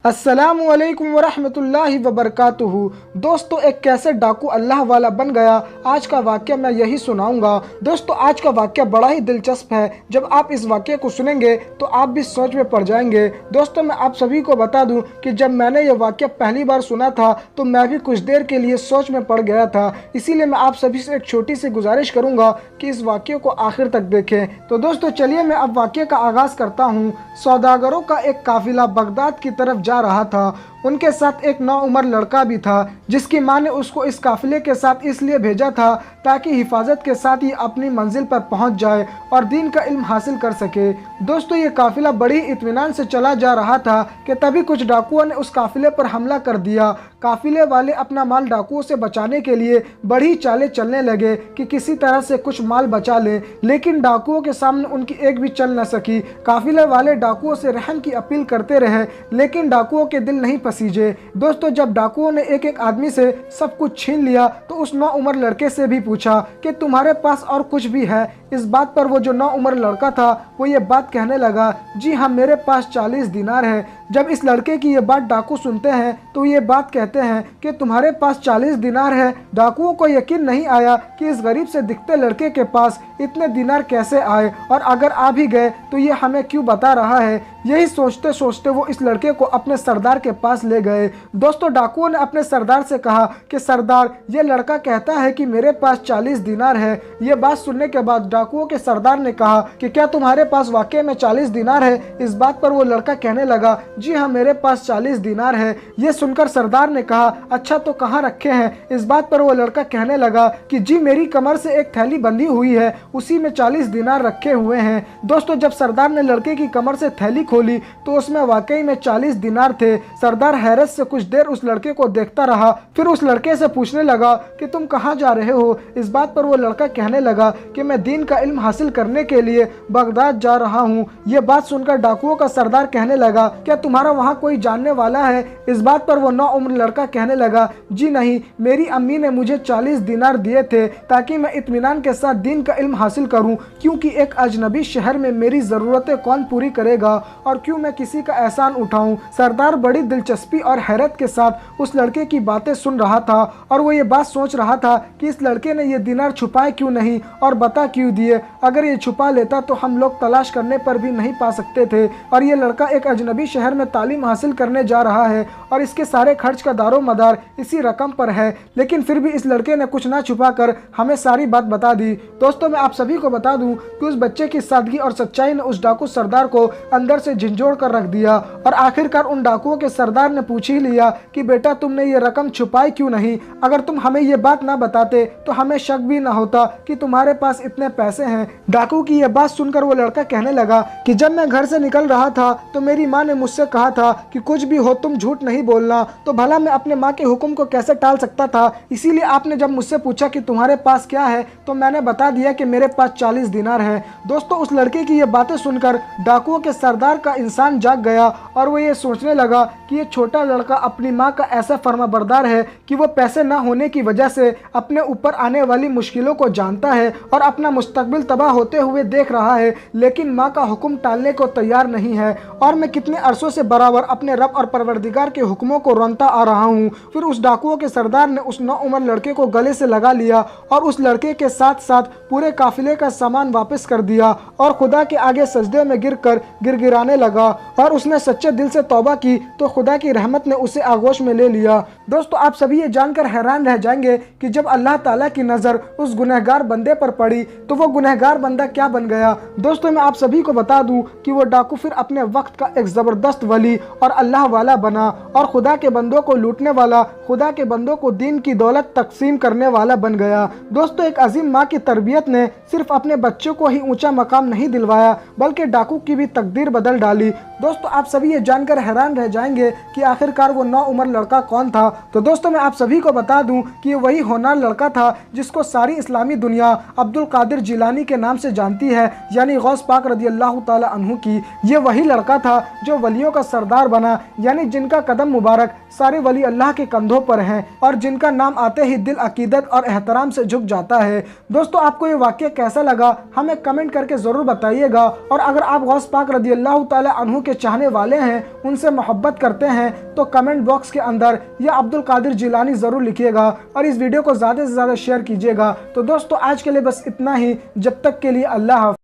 अस्सलामु अलैकुम वरहमतुल्लाहि वबरकातुहू। दोस्तों, एक कैसे डाकू अल्लाह वाला बन गया, आज का वाक़या मैं यही सुनाऊंगा। दोस्तों, आज का वाक़या बड़ा ही दिलचस्प है। जब आप इस वाक़ये को सुनेंगे तो आप भी सोच में पड़ जाएंगे। दोस्तों, मैं आप सभी को बता दूं कि जब मैंने ये वाक़या पहली बार सुना था तो मैं भी कुछ देर के लिए सोच में पड़ गया था। इसीलिए मैं आप सभी से एक छोटी सी गुजारिश करूँगा कि इस वाक़ये को आखिर तक देखें। तो दोस्तों, चलिए मैं अब वाक़ये का आगाज़ करता हूँ। सौदागरों का एक काफ़िला बगदाद की तरफ जा रहा था। उनके साथ एक नौउम्र लड़का भी था, जिसकी मां ने उसको इस काफिले के साथ इसलिए भेजा था ताकि हिफाजत के साथ ही अपनी मंजिल पर पहुंच जाए और दीन का इल्म हासिल कर सके। दोस्तों, ये काफिला बड़ी इत्मीनान से चला जा रहा था कि तभी कुछ डाकुओं ने उस काफिले पर हमला कर दिया। काफिले वाले अपना माल डाकुओं से बचाने के लिए बड़ी चालें चलने लगे कि किसी तरह से कुछ माल बचा लें, लेकिन डाकुओं के सामने उनकी एक भी चल न सकी। काफिले वाले डाकुओं से रहम की अपील करते रहे, लेकिन डाकुओं के दिल नहीं पसीजे। दोस्तों, जब डाकुओं ने एक एक आदमी से सब कुछ छीन लिया तो उस नौउम्र लड़के से भी पूछा कि तुम्हारे पास और कुछ भी है। इस बात पर वो जो नौउम्र लड़का था वो ये बात कहने लगा, जी हाँ, मेरे पास 40 दिनार है। जब इस लड़के की ये बात डाकू सुनते हैं तो ये बात कहते हैं कि तुम्हारे पास 40 दिनार है। डाकुओं को यकीन नहीं आया कि इस गरीब से दिखते लड़के के पास इतने दिनार कैसे आए, और अगर आ भी गए तो ये हमें क्यों बता रहा है। यही सोचते सोचते वो इस लड़के को अपने सरदार के पास ले गए। दोस्तों, डाकुओं ने अपने सरदार से कहा कि सरदार, ये लड़का कहता है कि मेरे पास 40 दिनार है। ये बात सुनने के बाद डाकुओं के सरदार ने कहा कि क्या तुम्हारे पास वाकई में 40 दिनार है। इस बात पर वो लड़का कहने लगा, जी हाँ, मेरे पास 40 दिनार है। ये सुनकर सरदार ने कहा, अच्छा तो कहाँ रखे हैं। इस बात पर वो लड़का कहने लगा कि जी, मेरी कमर से एक थैली बंधी हुई है, उसी में 40 दिनार रखे हुए हैं। दोस्तों, जब सरदार ने लड़के की कमर से थैली खोली तो उसमें वाकई में 40 दिनार थे। सरदार हैरत से कुछ देर उस लड़के को देखता रहा, फिर उस लड़के से पूछने लगा कि तुम कहाँ जा रहे हो। इस बात पर वो लड़का कहने लगा कि मैं दीन का इल्म हासिल करने के लिए बगदाद जा रहा हूँ। ये बात सुनकर डाकुओं का सरदार कहने लगा, क्या तुम्हारा वहाँ कोई जानने वाला है। इस बात पर वो नौउम्र लड़का कहने लगा, जी नहीं, मेरी अम्मी ने मुझे 40 दिनार दिए थे ताकि मैं इत्मीनान के साथ दीन का इल्म हासिल करूँ, क्योंकि एक अजनबी शहर में मेरी ज़रूरतें कौन पूरी करेगा और क्यों मैं किसी का एहसान उठाऊं। सरदार बड़ी दिलचस्पी और हैरत के साथ उस लड़के की बातें सुन रहा था और वो ये बात सोच रहा था कि इस लड़के ने ये दिनार छुपाए क्यों नहीं और बता क्यों दिए। अगर ये छुपा लेता तो हम लोग तलाश करने पर भी नहीं पा सकते थे, और ये लड़का एक अजनबी शहर में तालीम हासिल करने जा रहा है और इसके सारे खर्च का दारो मदार इसी रकम पर है। लेकिन फिर भी इस लड़के ने कुछ ना छुपा कर हमें सारी बात बता दी। दोस्तों, मैं आप सभी को बता दूं कि उस बच्चे की सादगी और सच्चाई ने उस डाकू सरदार को अंदर से झंझोड़ कर रख दिया, और आखिरकार उन डाकुओं के सरदार ने पूछ ही लिया कि बेटा, तुमने ये रकम छुपाई क्यों नहीं। अगर तुम हमें ये बात ना बताते तो हमें शक भी ना होता कि तुम्हारे पास इतने पैसे हैं। डाकू की ये बात सुनकर वो लड़का कहने लगा कि जब मैं घर से निकल रहा था तो मेरी माँ ने मुझसे कहा था कि कुछ भी हो तुम झूठ नहीं बोलना, तो भला मैं अपने माँ के हुक्म को कैसे टाल सकता था। इसीलिए आपने जब मुझसे पूछा कि तुम्हारे पास क्या है तो मैंने बता दिया कि मेरे पास 40 दिनार है। दोस्तों, उस लड़के की ये बातें सुनकर डाकुओं के सरदार का इंसान जाग गया और वो ये सोचने लगा कि ये छोटा लड़का अपनी माँ का ऐसा फर्माबरदार है कि वो पैसे ना होने की वजह से अपने ऊपर आने वाली मुश्किलों को जानता है और अपना मुस्तकबिल तबाह होते हुए देख रहा है, लेकिन माँ का हुक्म टालने को तैयार नहीं है। और मैं कितने अरसों से बराबर अपने रब और परवरदिगार के हुक्मों को रोनता आ रहा हूँ। फिर उस डाकुओं के सरदार ने उस नौउम्र लड़के को गले से लगा लिया और उस लड़के के साथ साथ पूरे काफिले का सामान वापस कर दिया और खुदा के आगे सजदे में गिरकर गिड़गिड़ाने लगा, और उसने सच्चे दिल से तौबा की तो खुदा की रहमत ने उसे आगोश में ले लिया। दोस्तों, आप सभी ये जानकर हैरान रह जाएंगे कि जब अल्लाह ताला की नज़र उस गुनहगार बंदे पर पड़ी तो वो गुनहगार बंदा क्या बन गया। दोस्तों, मैं आप सभी को बता दूं कि वो डाकू फिर अपने वक्त का एक ज़बरदस्त वली और अल्लाह वाला बना और खुदा के बंदों को लूटने वाला, खुदा के बंदों को दीन की दौलत तकसीम करने वाला बन गया। दोस्तों, एक अजीम माँ की तरबियत ने सिर्फ अपने बच्चों को ही ऊंचा मकाम नहीं दिलवाया बल्कि डाकू की भी तकदीर बदल डाली। दोस्तों, आप सभी ये जानकर हैरान रह जाएंगे कि आखिरकार वो नौउम्र लड़का कौन था। तो दोस्तों, मैं आप सभी को बता दूं कि ये वही होनहार लड़का था जिसको सारी इस्लामी दुनिया अब्दुल कादिर जिलानी के नाम से जानती है, यानी गौस पाक रज़ी अल्लाह ताला अन्हु की। ये वही लड़का था जो वलियों का सरदार बना, यानी जिनका कदम मुबारक सारे वली अल्लाह के कंधों पर हैं और जिनका नाम आते ही दिल अकीदत और एहतराम से झुक जाता है। दोस्तों आपको ये वाक़या कैसा लगा हमें कमेंट करके ज़रूर बताइएगा। और अगर आप गौस पाक रज़ी अल्लाह ताला अन्हु के चाहने वाले हैं, उनसे मोहब्बत करते हैं, तो कमेंट बॉक्स के अंदर या अब्दुल कादिर जिलानी ज़रूर लिखिएगा और इस वीडियो को ज़्यादा से ज़्यादा शेयर कीजिएगा। तो दोस्तों आज के लिए बस इतना ही, जब तक के लिए अल्लाह हाफ़िज़।